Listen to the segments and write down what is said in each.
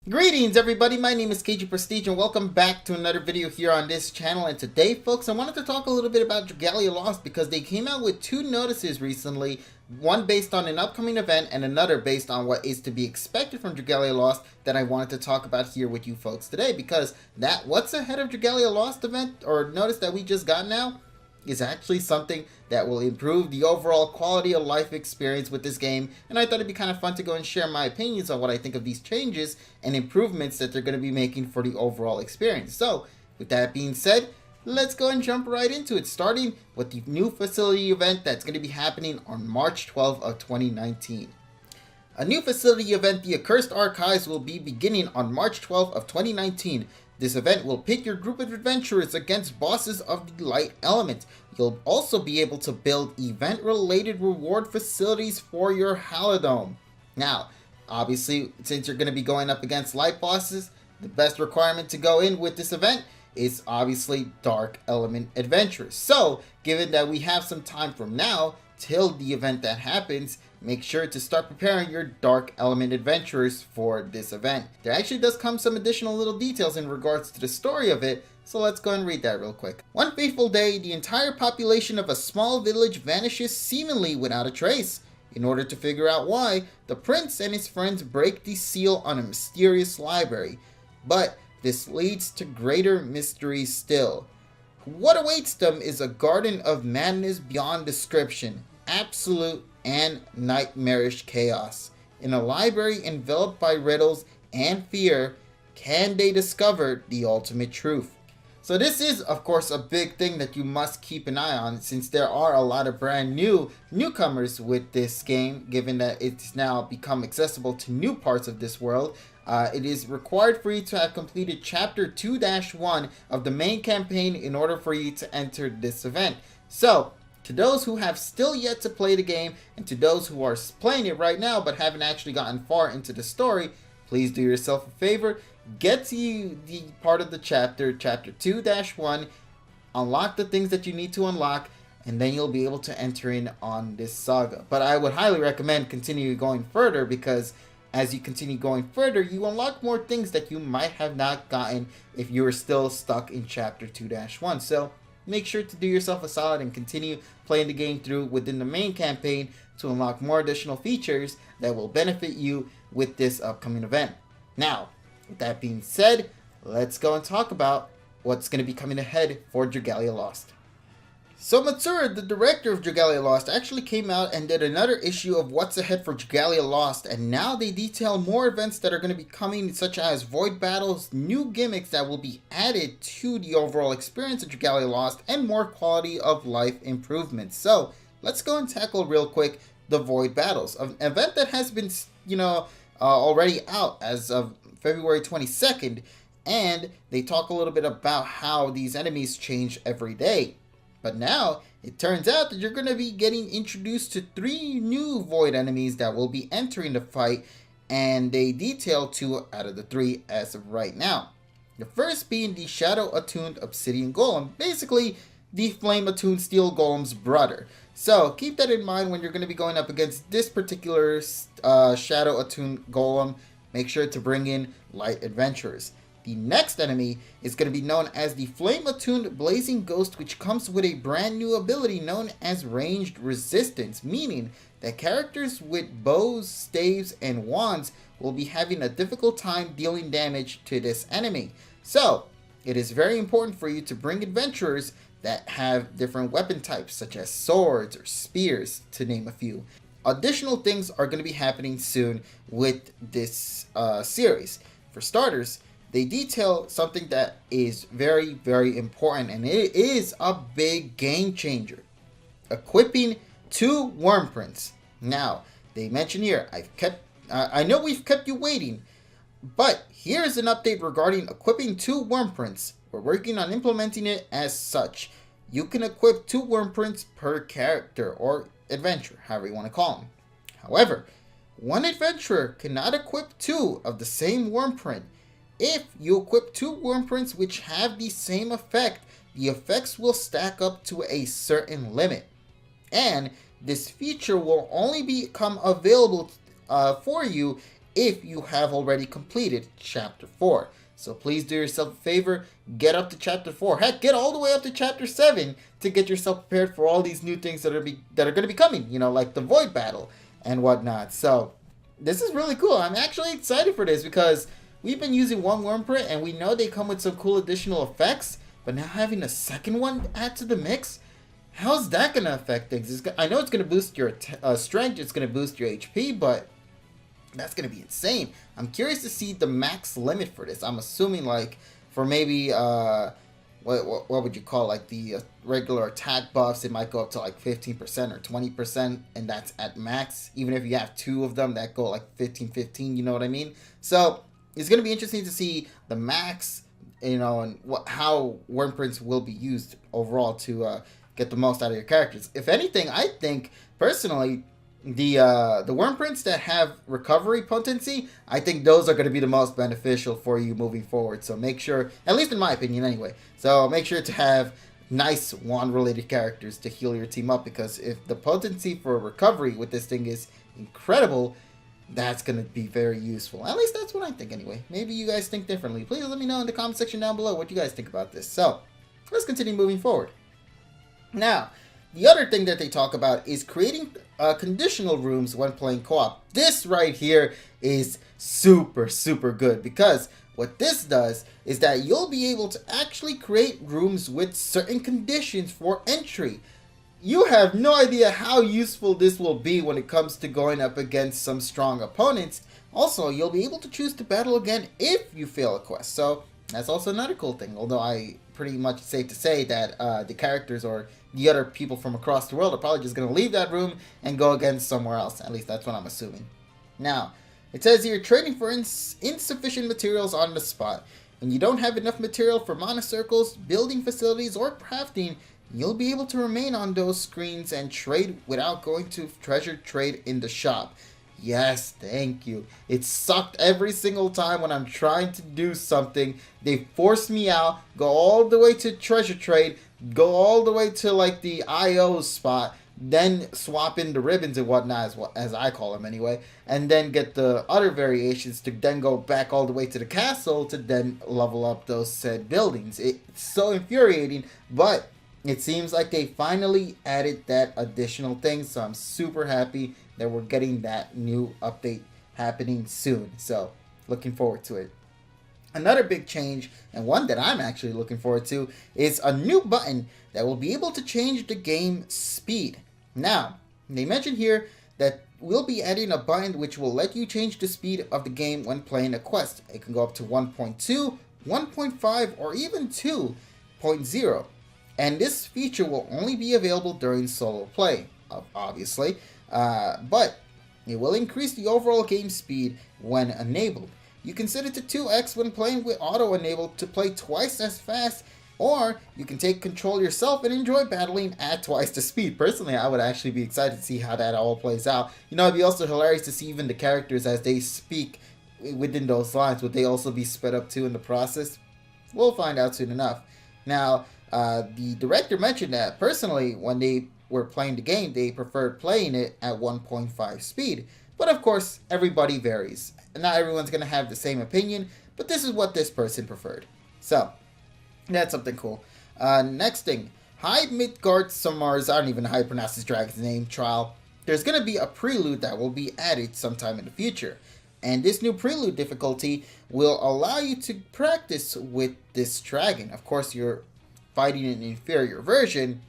Greetings everybody, my name is KG Prestige and welcome back to another video here on this channel. And today folks, I wanted to talk a little bit about Dragalia Lost because they came out with two notices recently, one based on an upcoming event and another based on what is to be expected from Dragalia Lost that I wanted to talk about here with you folks today, because that what's ahead of Dragalia Lost event or notice that we just got now is actually something that will improve the overall quality of life experience with this game, and I thought it'd be kind of fun to go and share my opinions on what I think of these changes and improvements that they're going to be making for the overall experience. So, with that being said, let's go and jump right into it, starting with the new facility event that's going to be happening on March 12th of 2019. A new facility event, the Accursed Archives, will be beginning on March 12th of 2019. This event will pit your group of adventurers against bosses of the light element. You'll also be able to build event-related reward facilities for your Halidome. Now, obviously, since you're going to be going up against light bosses, the best requirement to go in with this event is obviously dark element adventurers. So, given that we have some time from now till the event that happens, make sure to start preparing your dark element adventurers for this event. There actually does come some additional little details in regards to the story of it, so let's go and read that real quick. One fateful day, the entire population of a small village vanishes seemingly without a trace. In order to figure out why, the prince and his friends break the seal on a mysterious library. But this leads to greater mystery still. What awaits them is a garden of madness beyond description, absolute and nightmarish chaos. In a library enveloped by riddles and fear, can they discover the ultimate truth? So this is, of course, a big thing that you must keep an eye on, since there are a lot of brand newcomers with this game, given that it's now become accessible to new parts of this world. It is required for you to have completed Chapter 2-1 of the main campaign in order for you to enter this event. So, to those who have still yet to play the game, and to those who are playing it right now but haven't actually gotten far into the story, please do yourself a favor, get to the part of the chapter 2-1, unlock the things that you need to unlock, and then you'll be able to enter in on this saga. But I would highly recommend continuing going further, because as you continue going further, you unlock more things that you might have not gotten if you were still stuck in Chapter 2-1. So make sure to do yourself a solid and continue playing the game through within the main campaign to unlock more additional features that will benefit you with this upcoming event. Now, with that being said, let's go and talk about what's going to be coming ahead for Dragalia Lost. So Matsura, the director of Dragalia Lost, actually came out and did another issue of what's ahead for Dragalia Lost, and now they detail more events that are going to be coming, such as void battles, new gimmicks that will be added to the overall experience of Dragalia Lost, and more quality of life improvements. So let's go and tackle real quick the void battles, an event that has been, already out as of February 22nd, and they talk a little bit about how these enemies change every day. But now, it turns out that you're going to be getting introduced to 3 new void enemies that will be entering the fight, and they detail 2 out of the 3 as of right now. The first being the Shadow-attuned Obsidian Golem, basically the Flame-attuned Steel Golem's brother. So keep that in mind when you're going to be going up against this particular Shadow-attuned Golem. Make sure to bring in light adventurers. The next enemy is going to be known as the Flame-attuned Blazing Ghost, which comes with a brand new ability known as Ranged Resistance, meaning that characters with bows, staves, and wands will be having a difficult time dealing damage to this enemy. So, it is very important for you to bring adventurers that have different weapon types, such as swords or spears, to name a few. Additional things are going to be happening soon with this series. For starters, they detail something that is very, very important, and it is a big game changer. Equipping 2 Wyrmprints. Now, they mention here, I know we've kept you waiting, but here's an update regarding equipping 2 Wyrmprints. We're working on implementing it as such. You can equip 2 Wyrmprints per character, or adventurer, however you want to call them. However, one adventurer cannot equip 2 of the same Wyrmprint. If you equip 2 Wyrmprints which have the same effect, the effects will stack up to a certain limit. And this feature will only become available for you if you have already completed Chapter 4. So please do yourself a favor, get up to Chapter 4. Heck, get all the way up to Chapter 7 to get yourself prepared for all these new things that are going to be coming, like the Void Battle and whatnot. So this is really cool. I'm actually excited for this because we've been using one Wyrmprint and we know they come with some cool additional effects, but now having a second one add to the mix, how's that going to affect things? I know it's going to boost your strength, it's going to boost your HP, but that's going to be insane. I'm curious to see the max limit for this. I'm assuming like for maybe, what would you call like the regular attack buffs, it might go up to like 15% or 20%, and that's at max. Even if you have two of them that go like 15, you know what I mean? So it's going to be interesting to see the max, and how Wyrmprints will be used overall to get the most out of your characters. If anything, I think personally, the Wyrmprints that have recovery potency, I think those are going to be the most beneficial for you moving forward. So make sure, at least in my opinion anyway, so make sure to have nice wand related characters to heal your team up, because if the potency for recovery with this thing is incredible, that's going to be very useful. At least that's what I think anyway. Maybe you guys think differently. Please let me know in the comment section down below what you guys think about this. So let's continue moving forward. Now, the other thing that they talk about is creating conditional rooms when playing co-op. This right here is super good, because what this does is that you'll be able to actually create rooms with certain conditions for entry. You have no idea how useful this will be when it comes to going up against some strong opponents. Also, you'll be able to choose to battle again if you fail a quest. So that's also another cool thing, although I pretty much safe to say that the characters or the other people from across the world are probably just going to leave that room and go against somewhere else. At least that's what I'm assuming. Now, it says here, trading for insufficient materials on the spot. When you don't have enough material for mana circles, building facilities, or crafting, you'll be able to remain on those screens and trade without going to treasure trade in the shop. Yes, thank you. It sucked every single time when I'm trying to do something. They force me out, go all the way to treasure trade, go all the way to like the IO spot, then swap in the ribbons and whatnot, as I call them anyway, and then get the other variations to then go back all the way to the castle to then level up those said buildings. It's so infuriating, but it seems like they finally added that additional thing, so I'm super happy that we're getting that new update happening soon. So, looking forward to it. Another big change, and one that I'm actually looking forward to, is a new button that will be able to change the game speed. Now, they mention here that we'll be adding a button which will let you change the speed of the game when playing a quest. It can go up to 1.2, 1.5, or even 2.0. And this feature will only be available during solo play, obviously, but it will increase the overall game speed when enabled. You can set it to 2x when playing with auto-enabled to play twice as fast, or you can take control yourself and enjoy battling at twice the speed. Personally, I would actually be excited to see how that all plays out. It'd be also hilarious to see even the characters as they speak within those lines. Would they also be sped up too in the process? We'll find out soon enough. Now, the director mentioned that personally, when they were playing the game, they preferred playing it at 1.5 speed. But of course, everybody varies. Not everyone's going to have the same opinion, but this is what this person preferred. So, that's something cool. Next thing, High Midgard Summers, I don't even know how you pronounce this dragon's name, trial. There's going to be a prelude that will be added sometime in the future. And this new prelude difficulty will allow you to practice with this dragon. Of course, you're fighting an inferior version,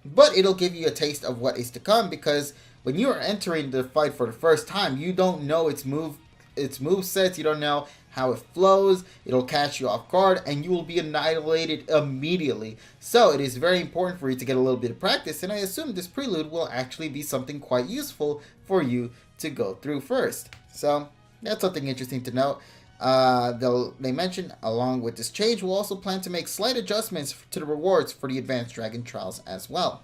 but it'll give you a taste of what is to come, because when you are entering the fight for the first time, you don't know its movesets, you don't know how it flows, it'll catch you off guard, and you will be annihilated immediately. So it is very important for you to get a little bit of practice, and I assume this prelude will actually be something quite useful for you to go through first. So that's something interesting to note. They mentioned along with this change, we'll also plan to make slight adjustments to the rewards for the Advanced Dragon Trials as well.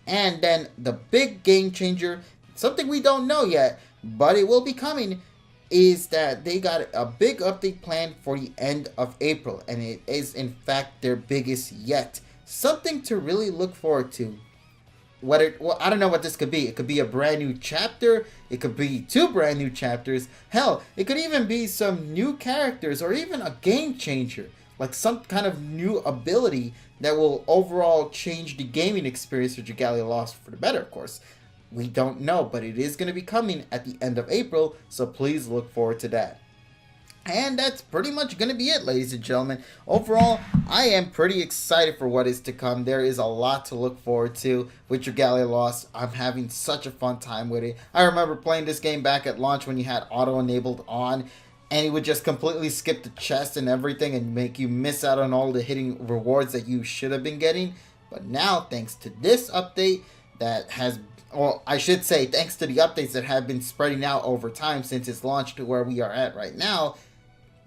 And then the big game changer, something we don't know yet, but it will be coming, is that they got a big update planned for the end of April, and it is in fact their biggest yet. Something to really look forward to. well, I don't know what this could be. It could be a brand new chapter. It could be 2 brand new chapters. Hell, it could even be some new characters or even a game changer, like some kind of new ability that will overall change the gaming experience for Dragalia Lost for the better, of course. We don't know, but it is going to be coming at the end of April, so please look forward to that. And that's pretty much going to be it, ladies and gentlemen. Overall, I am pretty excited for what is to come. There is a lot to look forward to with Dragalia Lost. I'm having such a fun time with it. I remember playing this game back at launch when you had auto-enabled on, and it would just completely skip the chest and everything and make you miss out on all the hidden rewards that you should have been getting. But now, thanks to this update that has... well, I should say, thanks to the updates that have been spreading out over time since its launch to where we are at right now,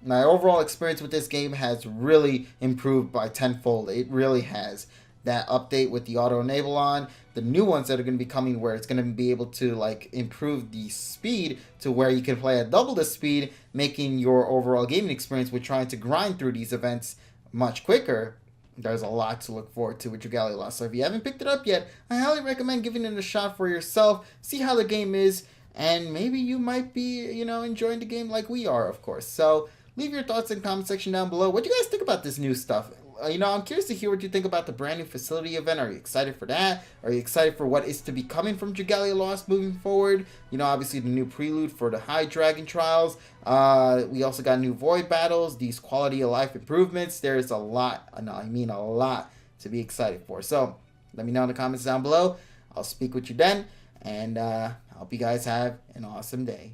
my overall experience with this game has really improved by tenfold. It really has. That update with the auto enable on, the new ones that are going to be coming where it's going to be able to like improve the speed to where you can play at double the speed, making your overall gaming experience with trying to grind through these events much quicker. There's a lot to look forward to with Dragalia Lost. So if you haven't picked it up yet, I highly recommend giving it a shot for yourself. See how the game is, and maybe you might be, enjoying the game like we are, of course. So leave your thoughts in the comment section down below. What do you guys think about this new stuff? I'm curious to hear what you think about the brand new facility event. Are you excited for that? Are you excited for what is to be coming from Dragalia Lost moving forward? Obviously the new prelude for the High Dragon Trials. We also got new Void Battles, these quality of life improvements. There's a lot, a lot to be excited for. So let me know in the comments down below. I'll speak with you then, and I hope you guys have an awesome day.